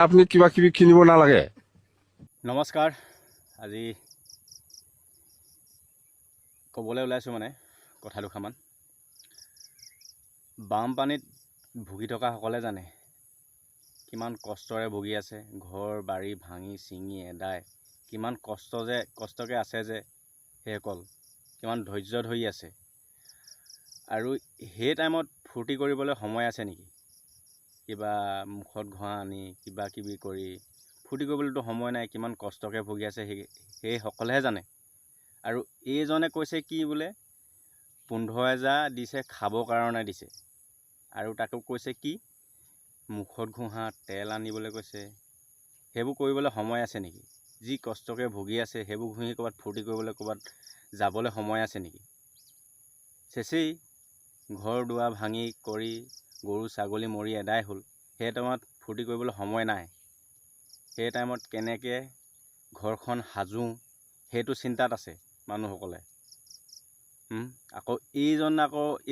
আপনি কিবা কিবি কিনিব নালাগে। নমস্কাৰ। আজি ক'বলৈ ওলাইছোঁ মানে কথা দুষাৰমান। বানপানীত ভুগি থকাসকলে জানে কিমান কষ্টৰে ভুগি আছে। ঘৰ বাৰী ভাঙি ছিঙি এদাই কিমান কষ্টকে আছে যে সেইসকল কিমান ধৈৰ্য ধৰি আছে। আৰু সেই টাইমত ফূৰ্তি কৰিবলৈ সময় আছে নেকি? কিবা মুখত ঘঁহা আনি কিবা কিবি কৰি ফূৰ্তি কৰিবলৈতো সময় নাই। কিমান কষ্টকে ভুগি আছে সেইসকলেহে জানে। আৰু এইজনে কৈছে কি বোলে 15,000 দিছে, খাবৰ কাৰণে দিছে। আৰু তাকো কৈছে কি মুখত ঘঁহা তেল আনিবলৈ কৈছে। সেইবোৰ কৰিবলৈ সময় আছে নেকি? যি কষ্টকে ভুগি আছে সেইবোৰ ঘঁহি ক'ৰবাত ফূৰ্তি কৰিবলৈ ক'ৰবাত যাবলৈ সময় আছে নেকি? চেচেই ঘৰ দুৱাৰ ভাঙি কৰি গৰু ছাগলী মৰি এদাই হ'ল। সেই টাইমত ফূৰ্তি কৰিবলৈ সময় নাই। সেই টাইমত কেনেকৈ ঘৰখন সাজোঁ সেইটো চিন্তাত আছে মানুহসকলে। আকৌ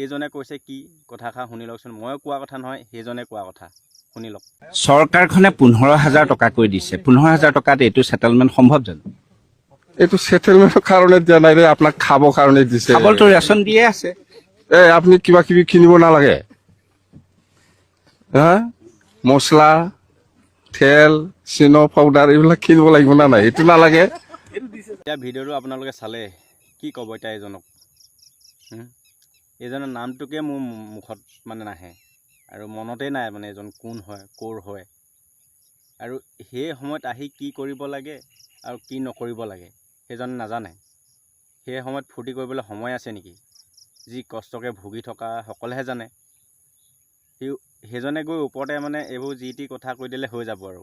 এইজনে কৈছে কি কথাষাৰ শুনি লওকচোন। ময়ো কোৱা কথা নহয়, সেইজনে কোৱা কথা শুনি লওক। চৰকাৰখনে 15,000 টকাকৈ দিছে। 15,000 টকাত এইটো সেটেলমেণ্ট সম্ভৱ জানো? এইটো সেটেলমেন্টেৰ কাৰণে দিয়া নাই ৰে, আপনাৰ খাবো কাৰণে দিছে। খাবলটো ৰেচন দিয়ে আছে। আপনি কিবা কিবি কিনিব নালাগে। হ্যাঁ, মশলা তেল চিনো পাউডার এইবিলাক কিনিব লাগিব না নাই? এইটো নালাগে। এতিয়া ভিডিঅ'টো আপোনালোকে চালে কি ক'ব এতিয়া এইজনক? এইজনৰ নামটোকে মোৰ মুখত মানে নাহে আৰু মনতেই নাই মানে এজন কোন হয়, ক'ৰ হয়। আৰু সেই সময়ত আহি কি কৰিব লাগে আৰু কি নকৰিব লাগে সেইজনে নাজানে। সেই সময়ত ফূৰ্তি কৰিবলৈ সময় আছে নেকি? যি কষ্টকে ভুগি থকা সকলেহে জানে। সেইজনে গৈ ওপৰতে মানে এইবোৰ যি টি কথা কৈ দিলে হৈ যাব আৰু।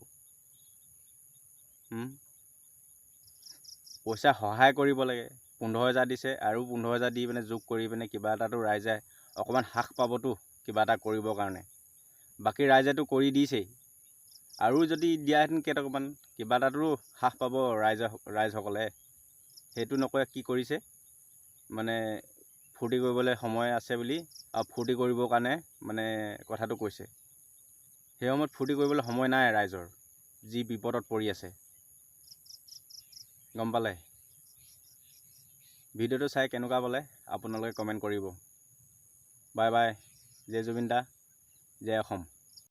পইচা সহায় কৰিব লাগে। 15,000 দিছে আৰু 15,000 দি পিনে যোগ কৰি পিনে কিবা এটাতো ৰাইজে অকণমান হ্ৰাস পাবতো কিবা এটা কৰিবৰ কাৰণে। বাকী ৰাইজেতো কৰি দিছেই। আৰু যদি দিয়াহেঁতেন কেইটকামান কিবা এটাতো হ্ৰাস পাব ৰাইজসকলে। সেইটো নকৰে, কি কৰিছে মানে ফূৰ্তি কৰিবলৈ সময় আছে বুলি আৰু ফূৰ্তি কৰিবৰ কাৰণে মানে কথাটো কৈছে। সেই সময়ত ফূৰ্তি কৰিবলৈ সময় নাই ৰাইজৰ, যি বিপদত পৰি আছে। গম পালে? ভিডিঅ'টো চাই কেনেকুৱা পালে আপোনালোকে কমেণ্ট কৰিব। Bye bye. জয় জুবিন দা, জয় অসম।